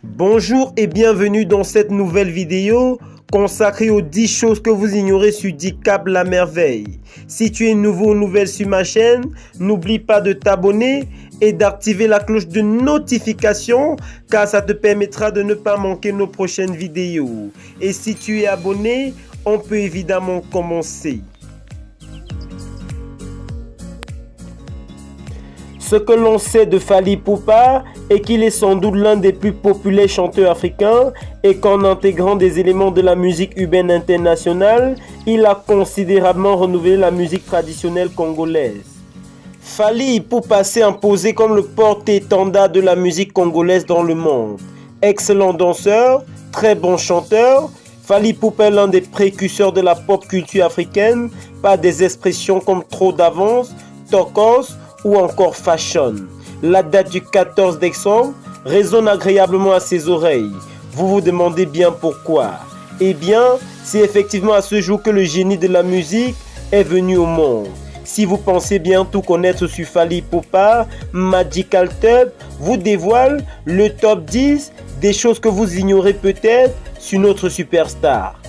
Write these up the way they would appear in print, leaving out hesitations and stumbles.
Bonjour et bienvenue dans cette nouvelle vidéo consacrée aux 10 choses que vous ignorez sur Dicap la merveille. Si tu es nouveau ou nouvelle sur ma chaîne, n'oublie pas de t'abonner et d'activer la cloche de notification car ça te permettra de ne pas manquer nos prochaines vidéos. Et si tu es abonné, on peut évidemment commencer. Ce que l'on sait de Fally Ipupa est qu'il est sans doute l'un des plus populaires chanteurs africains et qu'en intégrant des éléments de la musique urbaine internationale, il a considérablement renouvelé la musique traditionnelle congolaise. Fally Ipupa s'est imposé comme le porte-étendard de la musique congolaise dans le monde. Excellent danseur, très bon chanteur, Fally Ipupa est l'un des précurseurs de la pop culture africaine par des expressions comme trop d'avance, tokos ou encore fashion. La date du 14 décembre résonne agréablement à ses oreilles. Vous vous demandez bien pourquoi? Eh bien, c'est effectivement à ce jour que le génie de la musique est venu au monde. Si vous pensez bien tout connaître sur Fally Ipupa, Magical Tube vous dévoile le top 10 des choses que vous ignorez peut-être sur notre superstar.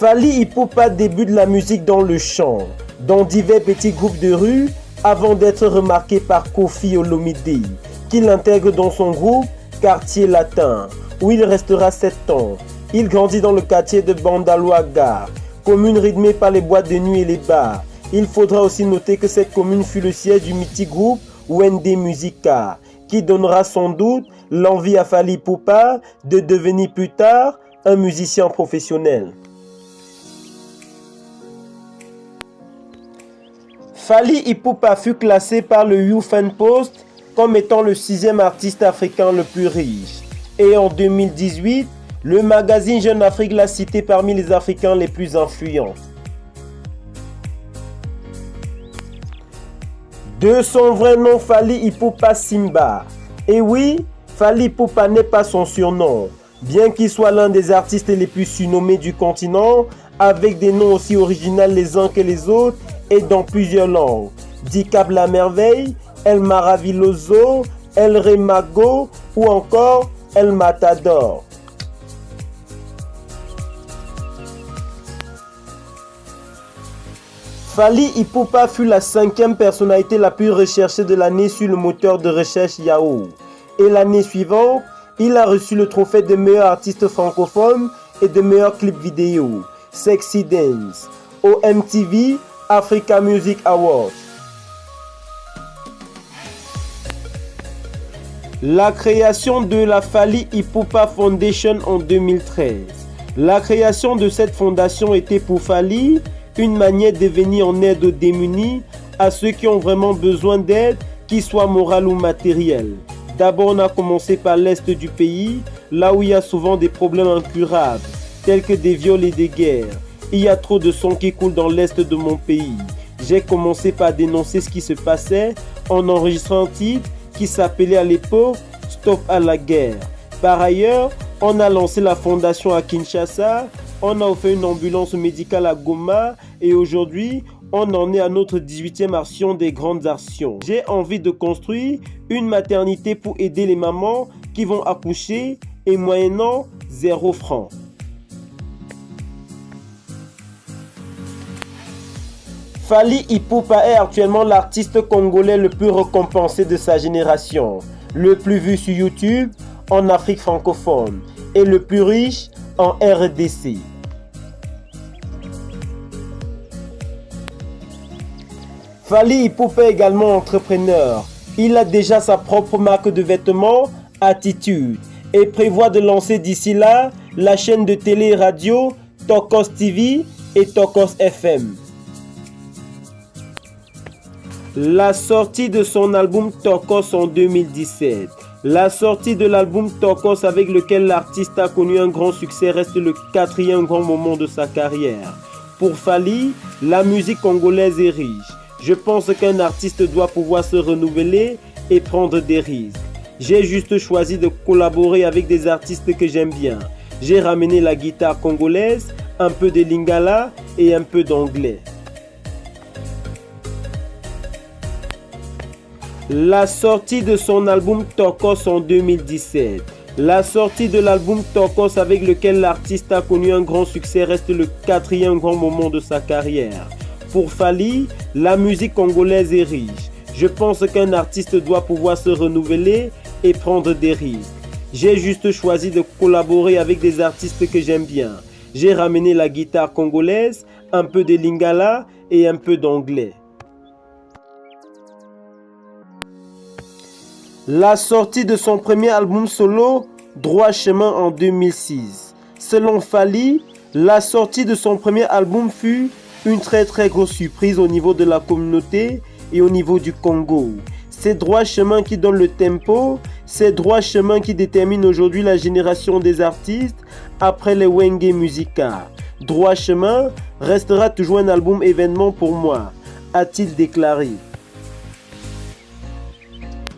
Fally Ipupa débute la musique dans le chant, dans divers petits groupes de rue, avant d'être remarqué par Koffi Olomide, qui l'intègre dans son groupe Quartier Latin, où il restera 7 ans. Il grandit dans le quartier de Bandalouaga, commune rythmée par les boîtes de nuit et les bars. Il faudra aussi noter que cette commune fut le siège du mythique groupe Wende Musica, qui donnera sans doute l'envie à Fally Ipupa de devenir plus tard un musicien professionnel. Fally Ipupa fut classé par le Huffington Post comme étant le 6e artiste africain le plus riche. Et en 2018, le magazine Jeune Afrique l'a cité parmi les Africains les plus influents. De son vrai nom, Fally Ipupa Simba. Et oui, Fally Ipupa n'est pas son surnom, bien qu'il soit l'un des artistes les plus surnommés du continent, avec des noms aussi originaux les uns que les autres, et dans plusieurs langues. Dicap la merveille, El Maravilloso, El Rey Mago ou encore El Matador. Fally Ipupa fut la 5e personnalité la plus recherchée de l'année sur le moteur de recherche Yahoo. Et l'année suivante, il a reçu le trophée de meilleur artiste francophone et de meilleur clip vidéo, Sexy Dance, au MTV Africa Music Awards. La création de la Fally Ipupa Foundation en 2013. La création de cette fondation était pour Fally une manière de venir en aide aux démunis, à ceux qui ont vraiment besoin d'aide, qu'ils soient morale ou matérielle. D'abord, on a commencé par l'est du pays, là où il y a souvent des problèmes incurables, tels que des viols et des guerres. Il y a trop de sang qui coule dans l'est de mon pays. J'ai commencé par dénoncer ce qui se passait en enregistrant un titre qui s'appelait à l'époque Stop à la guerre. Par ailleurs, on a lancé la fondation à Kinshasa, on a offert une ambulance médicale à Goma et aujourd'hui, on en est à notre 18e action des grandes actions. J'ai envie de construire une maternité pour aider les mamans qui vont accoucher et moyennant 0 francs. Fally Ipupa est actuellement l'artiste congolais le plus récompensé de sa génération, le plus vu sur YouTube en Afrique francophone et le plus riche en RDC. Fally Ipupa est également entrepreneur. Il a déjà sa propre marque de vêtements, Attitude, et prévoit de lancer d'ici là la chaîne de télé et radio Tokos TV et Tokos FM. La sortie de son album Tokos en 2017. La sortie de l'album Tokos avec lequel l'artiste a connu un grand succès reste le 4e grand moment de sa carrière. Pour Fally, la musique congolaise est riche. Je pense qu'un artiste doit pouvoir se renouveler et prendre des risques. J'ai juste choisi de collaborer avec des artistes que j'aime bien. J'ai ramené la guitare congolaise, un peu de lingala et un peu d'anglais. La sortie de son album Tokos en 2017. La sortie de l'album Tokos avec lequel l'artiste a connu un grand succès reste le 4e grand moment de sa carrière. Pour Fally, la musique congolaise est riche. Je pense qu'un artiste doit pouvoir se renouveler et prendre des risques. J'ai juste choisi de collaborer avec des artistes que j'aime bien. J'ai ramené la guitare congolaise, un peu de lingala et un peu d'anglais. La sortie de son premier album solo, Droit Chemin en 2006. Selon Fally, la sortie de son premier album fut une très grosse surprise au niveau de la communauté et au niveau du Congo. C'est Droit Chemin qui donne le tempo, c'est Droit Chemin qui détermine aujourd'hui la génération des artistes après les Wenge Musica. Droit Chemin restera toujours un album événement pour moi, a-t-il déclaré.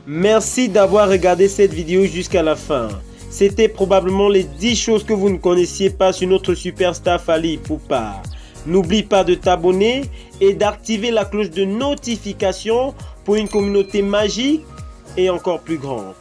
Merci d'avoir regardé cette vidéo jusqu'à la fin. C'était probablement les 10 choses que vous ne connaissiez pas sur notre superstar Fally Ipupa. N'oublie pas de t'abonner et d'activer la cloche de notification pour une communauté magique et encore plus grande.